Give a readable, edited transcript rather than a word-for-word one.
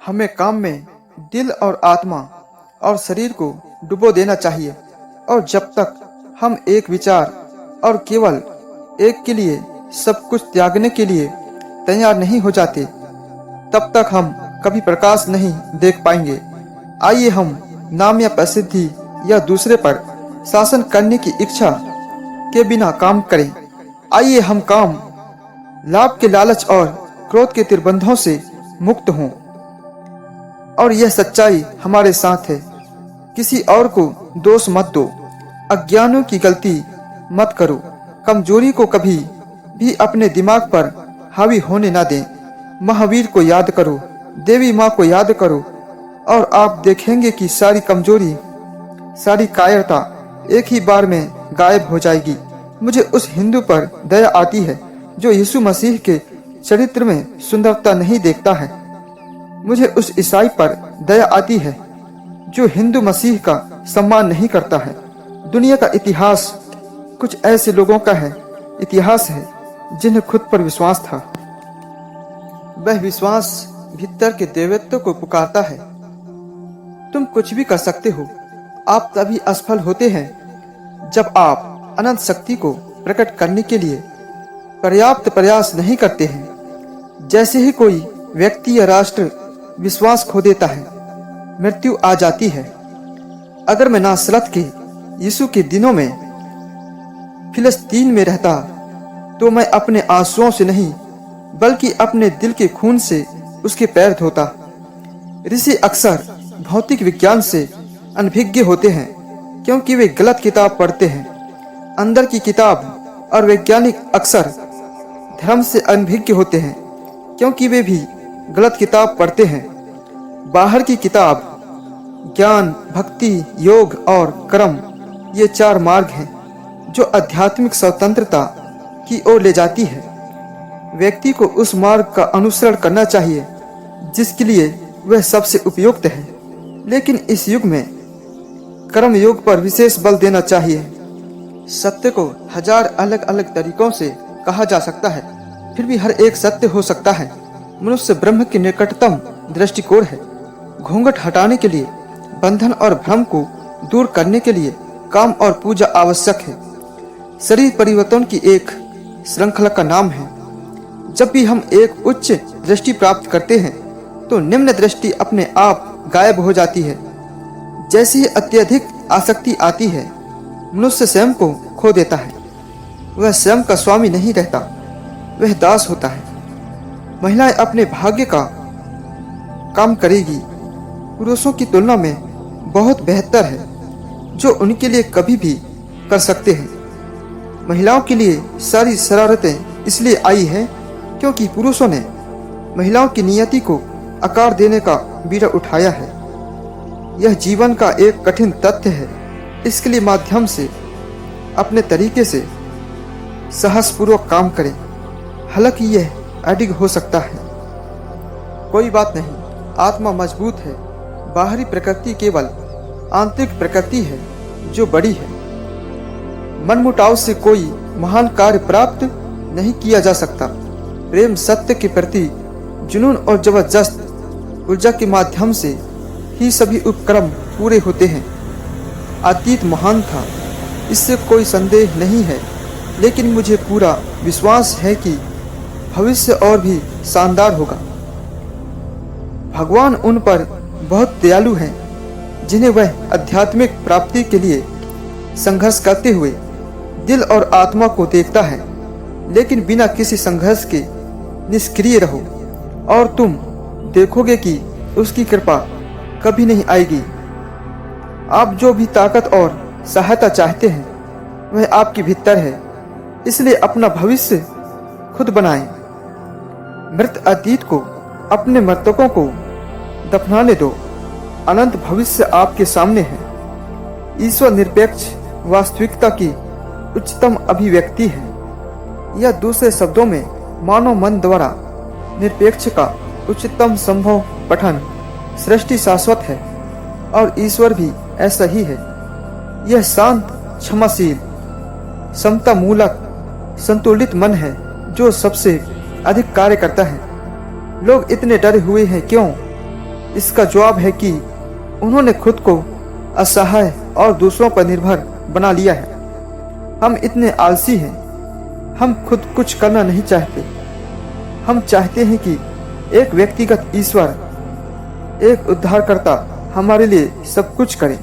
हमें काम में दिल और आत्मा और शरीर को डुबो देना चाहिए, और जब तक हम एक विचार और केवल एक के लिए सब कुछ त्यागने के लिए तैयार नहीं हो जाते, तब तक हम कभी प्रकाश नहीं देख पाएंगे। आइए हम नाम या प्रसिद्धि या दूसरे पर शासन करने की इच्छा के बिना काम करें। आइए हम काम, लाभ के लालच और क्रोध के तिरबंधों से मुक्त हों। और यह सच्चाई हमारे साथ है। किसी और को दोष मत दो, अज्ञानों की गलती मत करो, कमजोरी को कभी भी अपने दिमाग पर हावी होने ना दें। महावीर को याद करो, देवी माँ को याद करो, और आप देखेंगे कि सारी कमजोरी, सारी कायरता एक ही बार में गायब हो जाएगी। मुझे उस हिंदू पर दया आती है जो यीशु मसीह के चरित्र में सुंदरता नहीं देखता है। मुझे उस ईसाई पर दया आती है जो हिंदू मसीह का सम्मान नहीं करता है। दुनिया का इतिहास कुछ ऐसे लोगों का इतिहास है जिन्हें खुद पर विश्वास था। वह विश्वास भीतर के देवत्व को पुकारता है। तुम कुछ भी कर सकते हो। आप तभी असफल होते हैं जब आप अनंत शक्ति को प्रकट करने के लिए पर्याप्त प्रयास नहीं करते हैं। जैसे ही कोई व्यक्ति या राष्ट्र विश्वास खो देता है, मृत्यु आ जाती है। अगर मैं नासरत के यीशु के दिनों में फिलिस्तीन में रहता, तो मैं अपने आंसुओं से नहीं बल्कि अपने दिल के खून से उसके पैर धोता। ऋषि अक्सर भौतिक विज्ञान से अनभिज्ञ होते हैं क्योंकि वे गलत किताब पढ़ते हैं। अंदर की किताब और वैज्ञानिक अक्सर धर्म से अनभिज्ञ होते हैं क्योंकि वे भी गलत किताब पढ़ते हैं। बाहर की किताब ज्ञान, भक्ति, योग और कर्म, ये चार मार्ग हैं जो आध्यात्मिक स्वतंत्रता की ओर ले जाती है। व्यक्ति को उस मार्ग का अनुसरण करना चाहिए जिसके लिए वह सबसे उपयुक्त है। लेकिन इस युग में कर्म योग पर विशेष बल देना चाहिए। सत्य को हजार अलग अलग तरीकों से कहा जा सकता है, फिर भी हर एक सत्य हो सकता है। मनुष्य ब्रह्म की निकटतम दृष्टिकोण है। घूंघट हटाने के लिए, बंधन और भ्रम को दूर करने के लिए काम और पूजा आवश्यक है। शरीर परिवर्तन की एक श्रृंखला का नाम है। जब भी हम एक उच्च दृष्टि प्राप्त करते हैं तो निम्न दृष्टि अपने आप गायब हो जाती है। जैसे ही अत्यधिक आसक्ति आती है, मनुष्य स्वयं को खो देता है। वह स्वयं का स्वामी नहीं रहता, वह दास होता है। महिलाएं अपने भाग्य का काम करेगी पुरुषों की तुलना में बहुत बेहतर है जो उनके लिए कभी भी कर सकते हैं। महिलाओं के लिए सारी शरारतें इसलिए आई है क्योंकि पुरुषों ने महिलाओं की नियति को आकार देने का बीड़ा उठाया है। यह जीवन का एक कठिन तथ्य है। इसके लिए माध्यम से अपने तरीके से साहसपूर्वक काम करें। हालांकि यह अडिग हो सकता है। कोई बात नहीं, आत्मा मजबूत है। बाहरी प्रकृति केवल आंतरिक प्रकृति है जो बड़ी है। मनमुटाव से कोई महान कार्य प्राप्त नहीं किया जा सकता। प्रेम, सत्य के प्रति जुनून और जबरदस्त ऊर्जा के माध्यम से ही सभी उपक्रम पूरे होते हैं। अतीत महान था, इससे कोई संदेह नहीं है, लेकिन मुझे पूरा विश्वास है कि भविष्य और भी शानदार होगा। भगवान उन पर बहुत दयालु हैं जिन्हें वह आध्यात्मिक प्राप्ति के लिए संघर्ष करते हुए दिल और आत्मा को देखता है। लेकिन बिना किसी संघर्ष के निष्क्रिय रहो और तुम देखोगे कि उसकी कृपा कभी नहीं आएगी। आप जो भी ताकत और सहायता चाहते हैं वह आपके भीतर है, इसलिए अपना भविष्य खुद बनाएं। मृत अतीत को, अपने मृतकों को दफनाने दो। अनंत भविष्य आपके सामने है। ईश्वर निरपेक्ष वास्तविकता की उच्चतम अभिव्यक्ति है। यह दूसरे शब्दों में मानव मन द्वारा निरपेक्ष का उच्चतम संभव पठन। सृष्टि शाश्वत है और ईश्वर भी ऐसा ही है। यह शांत, क्षमाशील, समता मूलक, संतुलित मन है जो सबसे अधिक कार्य करता है। लोग इतने डरे हुए हैं क्यों? इसका जवाब है कि उन्होंने खुद को असहाय और दूसरों पर निर्भर बना लिया है। हम इतने आलसी हैं, हम खुद कुछ करना नहीं चाहते। हम चाहते हैं कि एक व्यक्तिगत ईश्वर, एक उद्धारकर्ता हमारे लिए सब कुछ करे।